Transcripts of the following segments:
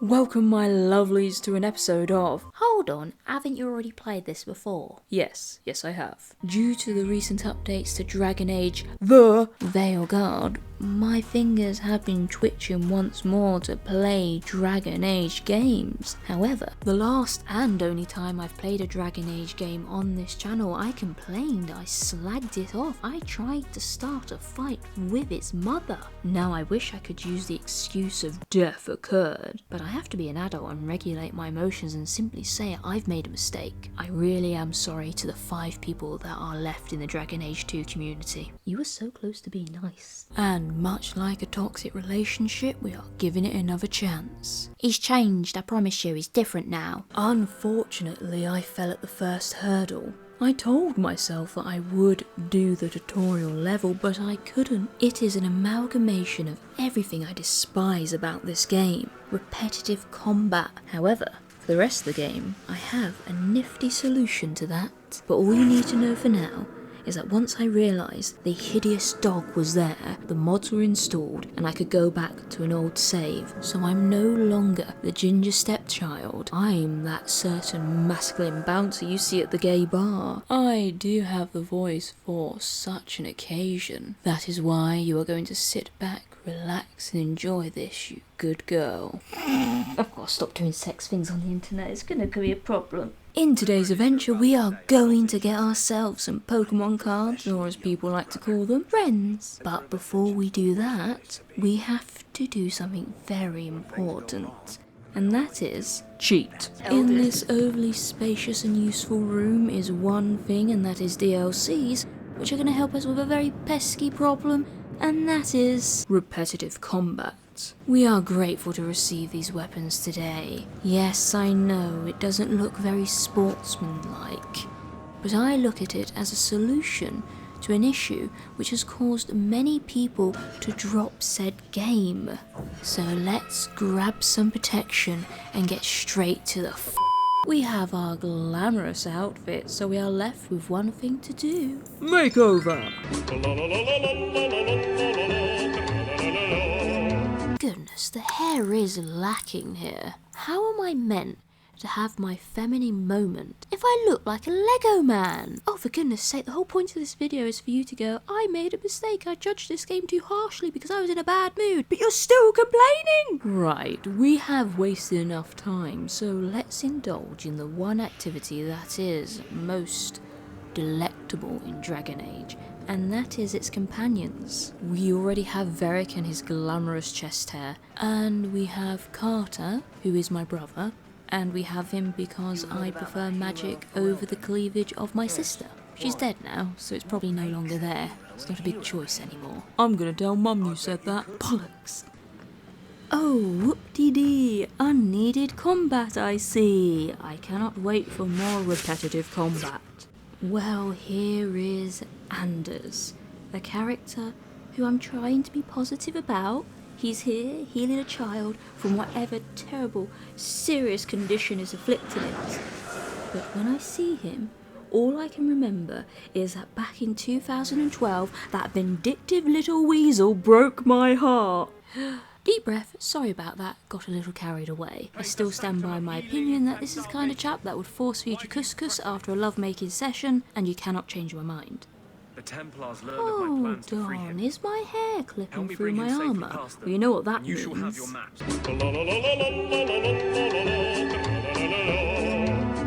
Welcome my lovelies to an episode of... Hold on, haven't you already played this before? Yes, I have. Due to the recent updates to Dragon Age The Veilguard, my fingers have been twitching once more to play Dragon Age games. However, the last and only time I've played a Dragon Age game on this channel, I complained, I slagged it off, I tried to start a fight with its mother. Now I wish I could use the excuse of death occurred, but I have to be an adult and regulate my emotions and simply say I've made a mistake. I really am sorry to the 5 people that are left in the Dragon Age 2 community. You were so close to being nice. And much like a toxic relationship, we are giving it another chance. He's changed, I promise you, he's different now. Unfortunately, I fell at the first hurdle. I told myself that I would do the tutorial level, but I couldn't. It is an amalgamation of everything I despise about this game. Repetitive combat. However, for the rest of the game, I have a nifty solution to that. But all you need to know for now is that once I realised the hideous dog was there, the mods were installed, and I could go back to an old save. So I'm no longer the ginger stepchild. I'm that certain masculine bouncer you see at the gay bar. I do have the voice for such an occasion. That is why you are going to sit back, relax and enjoy this, you good girl. I've got to stop doing sex things on the internet, it's gonna be a problem. In today's adventure, we are going to get ourselves some Pokemon cards, or as people like to call them, friends. But before we do that, we have to do something very important. And that is cheat. In this overly spacious and useful room is one thing, and that is DLCs, which are going to help us with a very pesky problem, and that is repetitive combat. We are grateful to receive these weapons today. Yes, I know, it doesn't look very sportsmanlike, but I look at it as a solution to an issue which has caused many people to drop said game. So let's grab some protection and get straight to the We have our glamorous outfit, so we are left with one thing to do. Makeover! Goodness, the hair is lacking here. How am I meant to have my feminine moment if I look like a Lego man? Oh, for goodness sake, the whole point of this video is for you to go, I made a mistake, I judged this game too harshly because I was in a bad mood, but you're still complaining! Right, we have wasted enough time, so let's indulge in the one activity that is most delectable in Dragon Age, and that is its companions. We already have Varric and his glamorous chest hair, and we have Carter, who is my brother, and we have him because I prefer magic over the cleavage of my sister. She's dead now, so it's probably no longer there. It's not a big choice anymore. I'm gonna tell Mum you said that. Bollocks. Oh, whoop-dee-dee, unneeded combat I see. I cannot wait for more repetitive combat. Well, here is Anders, a character who I'm trying to be positive about. He's here healing a child from whatever terrible, serious condition is afflicting it. But when I see him, all I can remember is that back in 2012, that vindictive little weasel broke my heart. Deep breath, sorry about that, got a little carried away. I still stand by my opinion that this is the kind of chap that would force feed you couscous after a love-making session, and you cannot change my mind. The Templars learned of my plans to free him. Is my hair clipping through my armour? Well, you know what that means. You shall have your maps.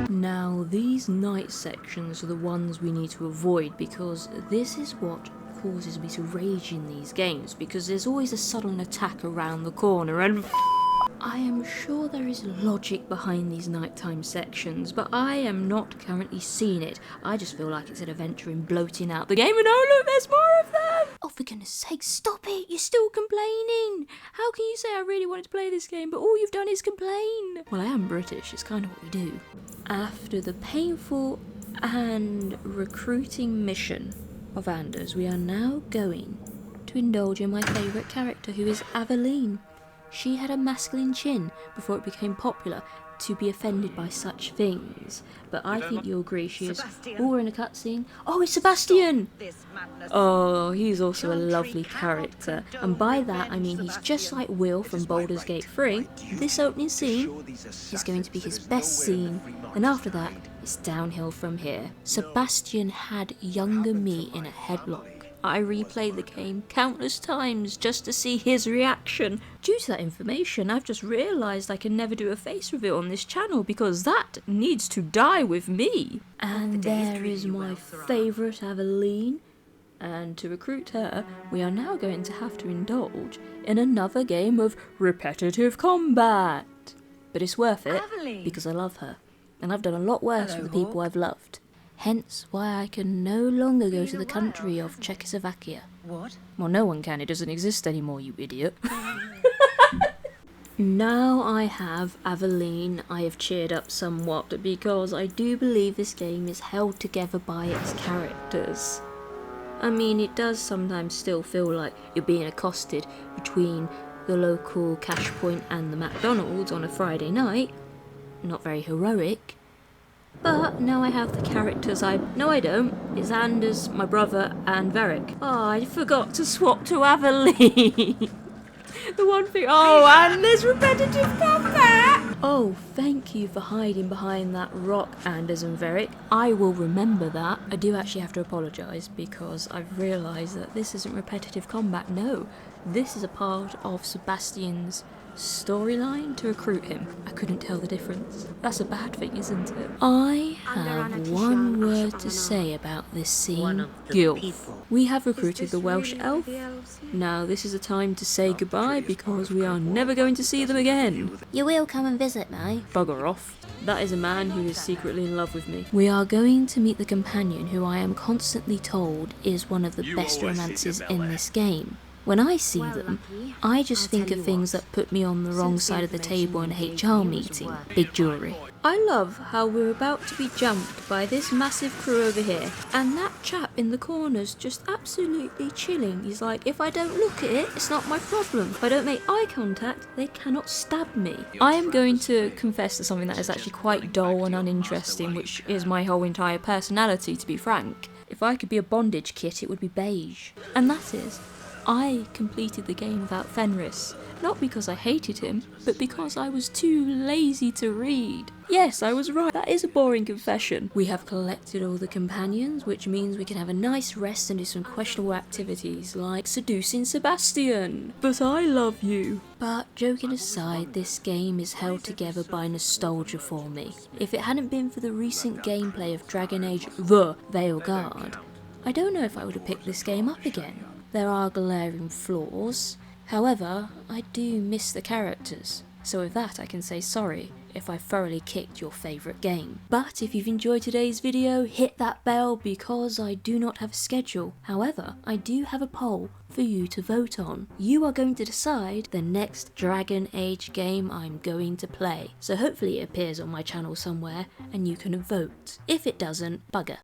Now, these night sections are the ones we need to avoid, because this is what causes me to rage in these games, because there's always a sudden attack around the corner, and I am sure there is logic behind these nighttime sections, but I am not currently seeing it. I just feel like it's an adventure in bloating out the game, and oh look, there's more of them! Oh, for goodness sake, stop it! You're still complaining! How can you say I really wanted to play this game, but all you've done is complain? Well, I am British, it's kind of what we do. After the painful and recruiting mission of Anders, we are now going to indulge in my favourite character, who is Aveline. She had a masculine chin before it became popular to be offended by such things. But I think you'll agree she is all in a cutscene. Oh, it's Sebastian! Oh, he's also a lovely character. And by that I mean he's just like Will from Baldur's Gate 3. This opening scene is going to be his best scene, and after that it's downhill from here. Sebastian had younger me in a headlock. I replayed the game countless times just to see his reaction. Due to that information, I've just realised I can never do a face reveal on this channel because that needs to die with me. And there is my favourite Aveline. And to recruit her, we are now going to have to indulge in another game of repetitive combat. But it's worth it because I love her. And I've done a lot worse for the people I've loved. Hence why I can no longer go to the country of Czechoslovakia. What? Well, no one can, it doesn't exist anymore, you idiot. Now I have Aveline, I have cheered up somewhat because I do believe this game is held together by its characters. I mean, it does sometimes still feel like you're being accosted between the local cash point and the McDonald's on a Friday night. Not very heroic. But now I have the characters No, I don't. It's Anders, my brother, and Varric. Oh, I forgot to swap to Aveline. The one thing. Oh, and there's repetitive combat! Oh, thank you for hiding behind that rock, Anders and Varric. I will remember that. I do actually have to apologise because I've realised that this isn't repetitive combat. No, this is a part of Sebastian's storyline to recruit him. I couldn't tell the difference. That's a bad thing, isn't it? I have one word to say about this scene. Gilf. We have recruited the Welsh elf. Now this is a time to say goodbye because we are never going to see them again. You will come and visit me. Bugger off. That is a man who is secretly in love with me. We are going to meet the companion who I am constantly told is one of the best romances in this game. When I see them, I just think of things that put me on the wrong side of the table in a HR meeting. Big jewellery. I love how we're about to be jumped by this massive crew over here, and that chap in the corner's just absolutely chilling. He's like, if I don't look at it, it's not my problem. If I don't make eye contact, they cannot stab me. I am going to confess to something that is actually quite dull and uninteresting, which is my whole entire personality, to be frank. If I could be a bondage kit, it would be beige. And that is, I completed the game without Fenris, not because I hated him, but because I was too lazy to read. Yes, I was right, that is a boring confession. We have collected all the companions, which means we can have a nice rest and do some questionable activities, like seducing Sebastian. But I love you. But joking aside, this game is held together by nostalgia for me. If it hadn't been for the recent gameplay of Dragon Age The Veilguard, I don't know if I would have picked this game up again. There are glaring flaws, however, I do miss the characters, so with that I can say sorry if I thoroughly kicked your favourite game. But if you've enjoyed today's video, hit that bell because I do not have a schedule. However, I do have a poll for you to vote on. You are going to decide the next Dragon Age game I'm going to play, so hopefully it appears on my channel somewhere and you can vote. If it doesn't, bugger.